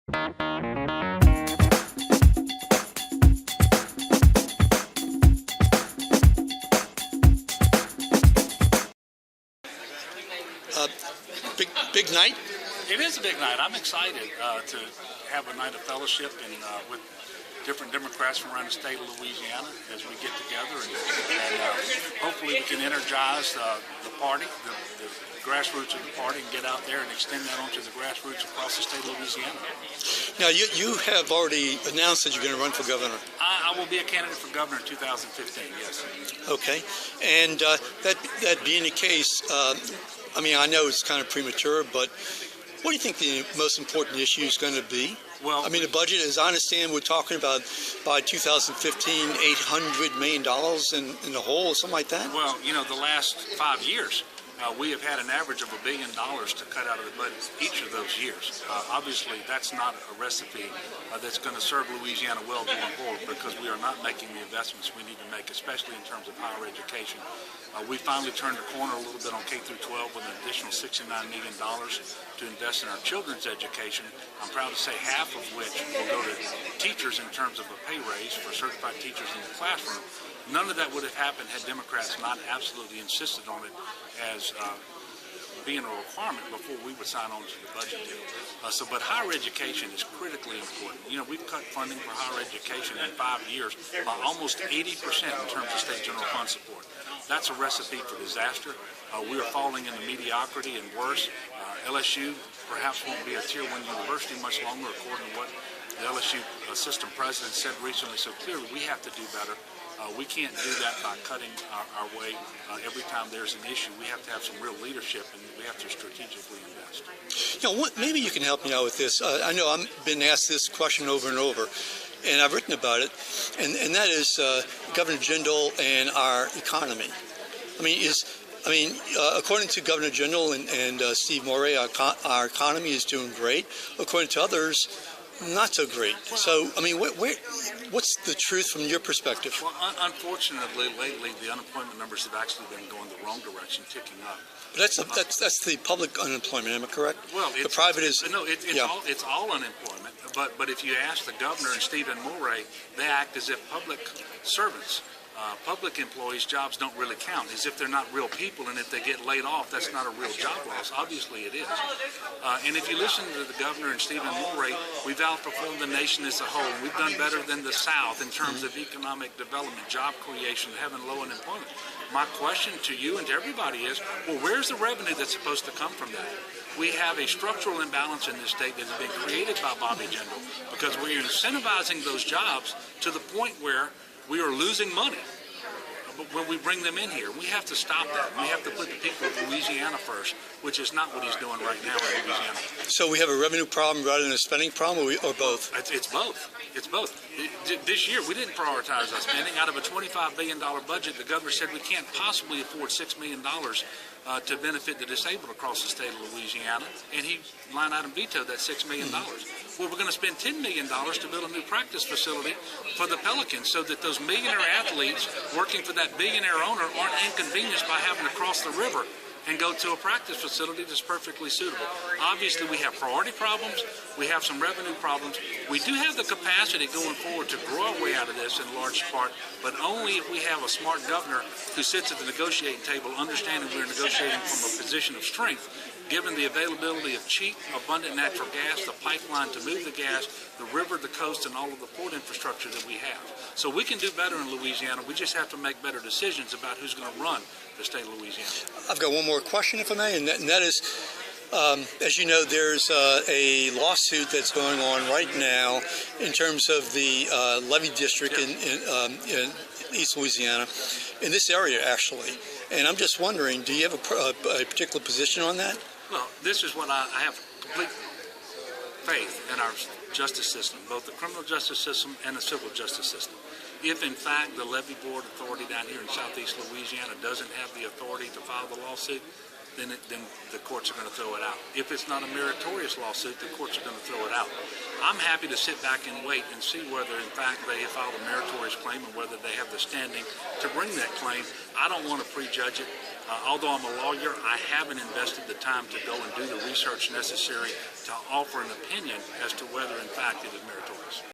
Big night? It is a big night. I'm excited to have a night of fellowship and with different Democrats from around the state of Louisiana as we get together and hopefully we can energize the party, the grassroots of the party, and get out there and extend that onto the grassroots across the state of Louisiana. Now, you have already announced that you're going to run for governor. I will be a candidate for governor in 2015, yes. Okay. And that being the case, I mean, I know it's kind of premature, but what do you think the most important issue is going to be? Well, I mean, the budget, as I understand, we're talking about by 2015, $800 million in the hole, something like that? Well, you know, the last 5 years, we have had an average of $1 billion to cut out of the budget each of those years. Obviously, that's not a recipe that's going to serve Louisiana well going forward because we are not making the investments we need to make, especially in terms of higher education. We finally turned the corner a little bit on K through 12 with an additional $69 million to invest in our children's education. I'm proud to say half of which will go to teachers in terms of a pay raise for certified teachers in the classroom. None of that would have happened had Democrats not absolutely insisted on it as being a requirement before we would sign on to the budget deal. But higher education is critically important. You know, we've cut funding for higher education in 5 years by almost 80% in terms of state general fund support. That's a recipe for disaster. We are falling into mediocrity and worse. LSU perhaps won't be a Tier 1 university much longer, according to what the LSU system president said recently. So clearly we have to do better. We can't do that by cutting our way every time there's an issue. We have to have some real leadership, and we have to strategically invest. You know, maybe you can help me out with this. I know I've been asked this question over and over, and I've written about it, and that is Governor Jindal and our economy. I mean, according to Governor Jindal and Steve Morey, our economy is doing great. According to others, not so great. So, I mean, what's the truth from your perspective? Well, unfortunately, lately the unemployment numbers have actually been going the wrong direction, ticking up. But that's the public unemployment. Am I correct? Well, the private is no. It's all unemployment. But if you ask the governor and Stephen Morey, they act as if public servants. Public employees' jobs don't really count, as if they're not real people, and if they get laid off, that's not a real job loss. Obviously it is. And if you listen to the governor and Stephen Morey, we've outperformed the nation as a whole. We've done better than the South in terms of economic development, job creation, having low unemployment. My question to you and to everybody is, well, where's the revenue that's supposed to come from that? We have a structural imbalance in this state that has been created by Bobby Jindal because we're incentivizing those jobs to the point where we are losing money when we bring them in here. We have to stop that. We have to put the people of Louisiana first, which is not what he's doing right now in Louisiana. So we have a revenue problem rather than a spending problem, or both? It's both. It's both. This year, we didn't prioritize our spending. Out of a $25 billion budget, the governor said we can't possibly afford $6 million to benefit the disabled across the state of Louisiana, and he line item vetoed that $6 million. Well, we're going to spend $10 million to build a new practice facility for the Pelicans so that those millionaire athletes working for that billionaire owner aren't inconvenienced by having to cross the river and go to a practice facility that's perfectly suitable. Obviously, we have priority problems. We have some revenue problems. We do have the capacity going forward to grow our way out of this in large part, but only if we have a smart governor who sits at the negotiating table, understanding we're negotiating from a position of strength, given the availability of cheap, abundant natural gas, the pipeline to move the gas, the river, the coast, and all of the port infrastructure that we have. So we can do better in Louisiana. We just have to make better decisions about who's going to run the state of Louisiana. I've got one more question, if I may, and that is, as you know, there's a lawsuit that's going on right now in terms of the levee district in East Louisiana, in this area, actually. And I'm just wondering, do you have a particular position on that? Well, this is what I have complete faith in our justice system, both the criminal justice system and the civil justice system. If, in fact, the levee board authority down here in southeast Louisiana doesn't have the authority to file the lawsuit, then the courts are going to throw it out. If it's not a meritorious lawsuit, the courts are going to throw it out. I'm happy to sit back and wait and see whether, in fact, they have filed a meritorious claim and whether they have the standing to bring that claim. I don't want to prejudge it. Although I'm a lawyer, I haven't invested the time to go and do the research necessary to offer an opinion as to whether, in fact, it is meritorious.